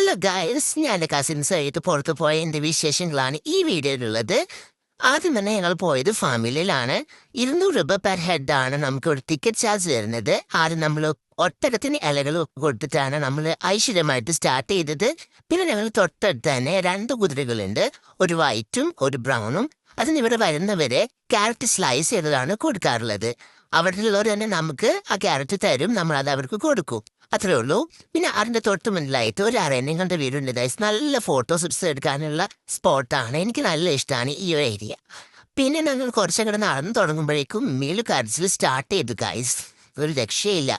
Hello guys, ഞാൻ എൻ്റെ കസിൻസായിട്ട് പുറത്ത് പോയ എൻ്റെ വിശേഷങ്ങളാണ് ഈ വീഡിയോയിലുള്ളത്. ആദ്യം തന്നെ ഞങ്ങൾ പോയത് ഫാമിലിയിലാണ്. 200 രൂപ പെർ ഹെഡാണ് നമുക്ക് ഒരു ടിക്കറ്റ് ചാർജ് വരുന്നത്. ആദ്യം നമ്മൾ ഒട്ടകത്തിന് ഇലകൾ കൊടുത്തിട്ടാണ് നമ്മൾ ഐശ്വര്യമായിട്ട് സ്റ്റാർട്ട് ചെയ്തത്. പിന്നെ ഞങ്ങൾ തൊട്ടടുത്ത് തന്നെ 2 കുതിരകളുണ്ട്, ഒരു വൈറ്റും ഒരു ബ്രൗണും. അതിനിവിടെ വരുന്നവരെ ക്യാരറ്റ് സ്ലൈസ് ചെയ്തതാണ് കൊടുക്കാറുള്ളത്. അവിടെയുള്ളവർ തന്നെ നമുക്ക് ആ ക്യാരറ്റ് തരും, നമ്മൾ അത് അവർക്ക് കൊടുക്കും. അത്രേ ഉള്ളൂ. പിന്നെ അതിൻ്റെ തൊട്ട് മുന്നിലായിട്ട് ഒരു അരണ്യങ്ങളുടെ വീടുണ്ട് ഗൈസ്. നല്ല ഫോട്ടോസ് എടുക്കാനുള്ള സ്പോട്ടാണ്. എനിക്ക് നല്ല ഇഷ്ടമാണ് ഈ ഒരു ഏരിയ. പിന്നെ ഞങ്ങൾ കുറച്ചങ്ങോട്ട് നടന്നു തുടങ്ങുമ്പോഴേക്കും മീലു കരച്ചിൽ സ്റ്റാർട്ട് ചെയ്തു ഗൈസ്. ഒരു രക്ഷയില്ല.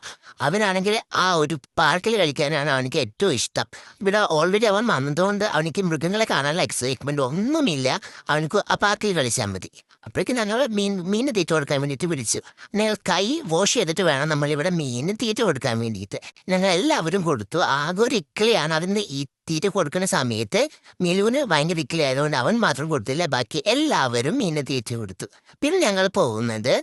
അവനാണെങ്കിൽ ആ ഒരു പാർക്കിൽ കളിക്കാനാണ് അവനിക്ക് ഏറ്റവും ഇഷ്ടം. ഇവിടെ ഓൾറെഡി അവൻ വന്നതുകൊണ്ട് അവനിക്ക് മൃഗങ്ങളെ കാണാനുള്ള എക്സൈറ്റ്മെൻറ്റ് ഒന്നുമില്ല. അവനക്ക് ആ പാർക്കിൽ കളിച്ചാൽ മതി. അപ്പോഴേക്കും ഞങ്ങൾ മീന് തീറ്റ കൊടുക്കാൻ വേണ്ടിയിട്ട് വിളിച്ചു. ഞങ്ങൾ കൈ വാഷ് ചെയ്തിട്ട് വേണം നമ്മളിവിടെ മീന് തീറ്റ കൊടുക്കാൻ വേണ്ടിയിട്ട്. ഞങ്ങൾ എല്ലാവരും കൊടുത്തു. ആകെ ഒരു ഇക്കിളിയാണ് അതിന് ഈ തീറ്റ കൊടുക്കുന്ന സമയത്ത്. മിലുവിന് ഭയങ്കര ഇക്കിളി ആയതുകൊണ്ട് അവൻ മാത്രം കൊടുത്തില്ല, ബാക്കി എല്ലാവരും മീനിന് തീറ്റ കൊടുത്തു. പിന്നെ ഞങ്ങൾ പോകുന്നത്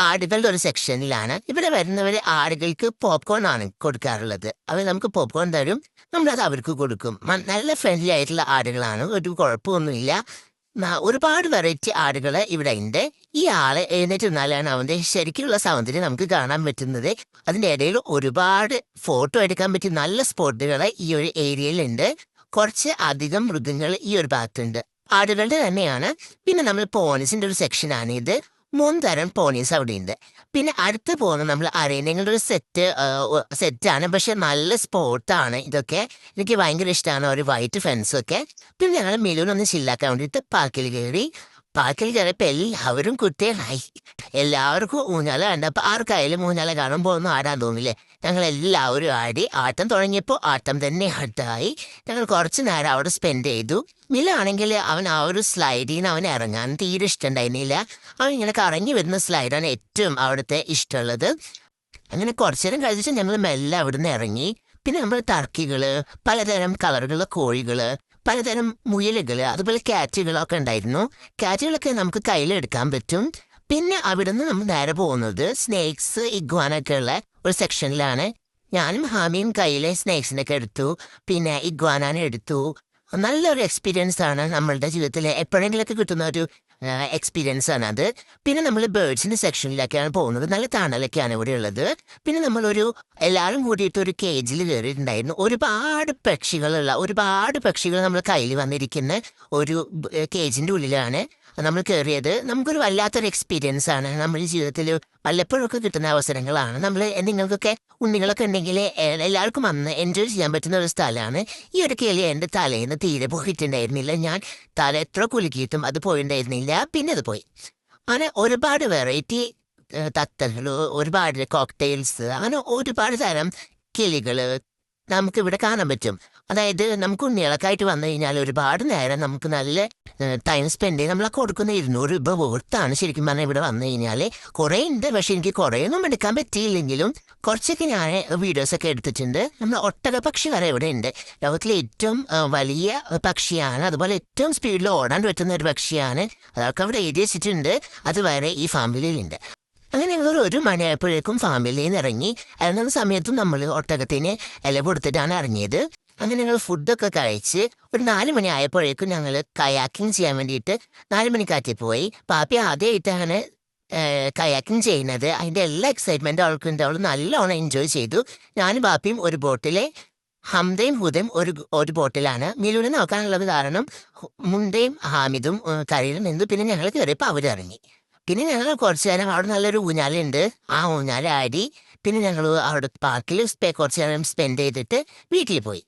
ആടുകളുടെ ഒരു സെക്ഷനിലാണ്. ഇവിടെ വരുന്നവർ ആടുകൾക്ക് പോപ്കോൺ ആണ് കൊടുക്കാറുള്ളത്. അവർ നമുക്ക് പോപ്കോൺ തരും, നമ്മളത് അവർക്ക് കൊടുക്കും. നല്ല ഫ്രണ്ട്ലി ആയിട്ടുള്ള ആടുകളാണ്, ഒരു കുഴപ്പമൊന്നുമില്ല. ഒരുപാട് വെറൈറ്റി ആടുകൾ ഇവിടെ ഉണ്ട്. ഈ ആള് എഴുന്നേറ്റ് നിന്നാലാണ് അവൻ്റെ ശരിക്കുള്ള സൗന്ദര്യം നമുക്ക് കാണാൻ പറ്റുന്നത്. അതിൻ്റെ ഇടയിൽ ഒരുപാട് ഫോട്ടോ എടുക്കാൻ പറ്റിയ നല്ല സ്പോട്ടുകൾ ഈ ഒരു ഏരിയയിലുണ്ട്. കുറച്ച് അധികം മൃഗങ്ങൾ ഈ ഒരു ഭാഗത്തുണ്ട്, ആടുകളുടെ തന്നെയാണ്. പിന്നെ നമ്മൾ പോണീസിൻ്റെ ഒരു സെക്ഷനാണിത്. 3 തരം പോണീസ് അവിടെ ഉണ്ട്. പിന്നെ അടുത്ത് പോകുന്നത് നമ്മൾ അരേനങ്ങളുടെ ഒരു സെറ്റാണ്, പക്ഷെ നല്ല സ്പോട്ടാണ് ഇതൊക്കെ. എനിക്ക് ഭയങ്കര ഇഷ്ടമാണ് ഒരു വൈറ്റ് ഫെൻസൊക്കെ. പിന്നെ ഞങ്ങൾ മിലുവിനൊന്ന് ചില്ലാക്കാൻ വേണ്ടിയിട്ട് പാർക്കിൽ കയറിയപ്പോൾ എല്ലാവരും കുട്ടികളായി. എല്ലാവർക്കും ഊഞ്ഞാല കണ്ടപ്പോൾ ആർക്കായാലും ഊഞ്ഞാല കാണുമ്പോൾ ഒന്നും ആടാൻ തോന്നില്ലേ. ഞങ്ങൾ എല്ലാവരും ആടി. ആട്ടം തുടങ്ങിയപ്പോൾ ആട്ടം തന്നെ ആട്ടമായി. ഞങ്ങൾ കുറച്ച് നേരം അവിടെ സ്പെൻഡ് ചെയ്തു. മിലാണെങ്കിൽ അവൻ ആ ഒരു സ്ലൈഡിൽ നിന്ന് അവൻ ഇറങ്ങാൻ തീരെ ഇഷ്ടമുണ്ടായിരുന്നില്ല. അവൻ ഇങ്ങനെ കറങ്ങി വരുന്ന സ്ലൈഡാണ് ഏറ്റവും അവിടുത്തെ ഇഷ്ടമുള്ളത്. അങ്ങനെ കുറച്ചു നേരം കഴിച്ച് ഞങ്ങൾ മെല്ലെ അവിടുന്ന് ഇറങ്ങി. പിന്നെ നമ്മൾ ടർക്കികൾ, പലതരം കളറുകളുള്ള കോഴികൾ, പലതരം മുയലുകൾ, അതുപോലെ ക്യാറ്റുകളൊക്കെ ഉണ്ടായിരുന്നു. ക്യാറ്റുകളൊക്കെ നമുക്ക് കയ്യിലെടുക്കാൻ പറ്റും. പിന്നെ അവിടുന്ന് നമ്മൾ നേരെ പോകുന്നത് സ്നേക്സ്, ഇഗ്വാനൊക്കെ ഉള്ള ഒരു സെക്ഷനിലാണ്. ഞാനും ഹാമിയും കയ്യിലെ സ്നേക്സിനൊക്കെ എടുത്തു, പിന്നെ ഇഗ്വാനാനെ എടുത്തു. നല്ലൊരു എക്സ്പീരിയൻസ് ആണ് നമ്മളുടെ ജീവിതത്തിൽ എപ്പോഴെങ്കിലൊക്കെ കിട്ടുന്ന ഒരു എക്സ്പീരിയൻസ് ആണ് അത്. പിന്നെ നമ്മൾ ബേർഡ്സിൻ്റെ സെക്ഷനിലൊക്കെയാണ് പോകുന്നത്. നല്ല തണലൊക്കെയാണ് ഇവിടെ ഉള്ളത്. പിന്നെ നമ്മളൊരു എല്ലാവരും കൂടിയിട്ട് ഒരു കേജിൽ കയറിയിട്ടുണ്ടായിരുന്നു. ഒരുപാട് പക്ഷികൾ നമ്മൾ കയ്യിൽ വന്നിരിക്കുന്ന ഒരു കേജിൻ്റെ ഉള്ളിലാണ് നമ്മൾ കയറിയത്. നമുക്കൊരു വല്ലാത്തൊരു എക്സ്പീരിയൻസ് ആണ്. നമ്മുടെ ജീവിതത്തിൽ വല്ലപ്പോഴൊക്കെ കിട്ടുന്ന അവസരങ്ങളാണ്. നിങ്ങൾക്കൊക്കെ ഉണ്ണികളൊക്കെ ഉണ്ടെങ്കിൽ എല്ലാവർക്കും വന്ന് എൻജോയ് ചെയ്യാൻ പറ്റുന്ന ഒരു സ്ഥലമാണ്. ഈ ഒരു കിളി എൻ്റെ തലേന്ന് തീരെ പോയിട്ടുണ്ടായിരുന്നില്ല. ഞാൻ തല എത്ര കുലുക്കിയിട്ടും അത് പോയിട്ടുണ്ടായിരുന്നില്ല. പിന്നെ അത് പോയി. അങ്ങനെ ഒരുപാട് വെറൈറ്റി തത്തകൾ, ഒരുപാട് കോക്ടെയിൽസ്, അങ്ങനെ ഒരുപാട് തരം കിളികൾ നമുക്കിവിടെ കാണാൻ പറ്റും. അതായത് നമുക്ക് ഉണ്ണികളൊക്കെ വന്നു കഴിഞ്ഞാൽ ഒരുപാട് നേരം നമുക്ക് നല്ല ടൈം സ്പെൻഡ് ചെയ്ത് നമ്മളൊക്കെ കൊടുക്കുന്ന 200 രൂപ വോർത്താണ് ശരിക്കും പറഞ്ഞാൽ. ഇവിടെ വന്നു കഴിഞ്ഞാൽ കുറേ ഉണ്ട്, പക്ഷെ എനിക്ക് കുറേയൊന്നും എടുക്കാൻ പറ്റിയില്ലെങ്കിലും കുറച്ചൊക്കെ ഞാൻ വീഡിയോസൊക്കെ എടുത്തിട്ടുണ്ട്. നമ്മൾ ഒട്ടക പക്ഷി വരെ ഇവിടെ ഉണ്ട്. ലോകത്തിലെ ഏറ്റവും വലിയ പക്ഷിയാണ്, അതുപോലെ ഏറ്റവും സ്പീഡിൽ ഓടാൻ പറ്റുന്ന ഒരു പക്ഷിയാണ്. അതൊക്കെ അവിടെ എഴുതി വെച്ചിട്ടുണ്ട്. അതുവരെ ഈ ഫാമിലിയിലുണ്ട്. അങ്ങനെ ഞങ്ങൾ 1 മണിയായപ്പോഴേക്കും ഫാമിലിയിൽ നിന്ന് ഇറങ്ങി. ഇറങ്ങുന്ന സമയത്തും നമ്മൾ ഒട്ടകത്തിന് ഇല കൊടുത്തിട്ടാണ് ഇറങ്ങിയത്. അങ്ങനെ ഞങ്ങൾ ഫുഡൊക്കെ കഴിച്ച് ഒരു 4 മണി ആയപ്പോഴേക്കും ഞങ്ങൾ കയാക്കിങ് ചെയ്യാൻ വേണ്ടിയിട്ട് 4 മണിക്കാറ്റിൽ പോയി. പാപ്പി ആദ്യമായിട്ടാണ് കയാക്കിങ് ചെയ്യുന്നത്. അതിൻ്റെ എല്ലാ എക്സൈറ്റ്മെൻറ്റും അവൾക്കുണ്ട്. അവൾ നല്ലോണം എൻജോയ് ചെയ്തു. ഞാനും പാപ്പിയും ഒരു ബോട്ടിൽ, ഹംദയും ഹുദയും ഒരു ബോട്ടിലാണ്. മിലുവിനെ നോക്കാനുള്ളത് കാരണം മുണ്ടയും ഹാമിദും കരയിൽ നിന്നു. പിന്നെ ഞങ്ങൾ കയറിയപ്പോൾ അവരിറങ്ങി. പിന്നെ ഞങ്ങൾ കുറച്ച് നേരം അവിടെ നല്ലൊരു ഊഞ്ഞാലുണ്ട്, ആ ഊഞ്ഞാല ആടി. പിന്നെ ഞങ്ങൾ അവിടെ പാർക്കിൽ കുറച്ച് നേരം സ്പെൻഡ് ചെയ്തിട്ട് വീട്ടിൽ പോയി.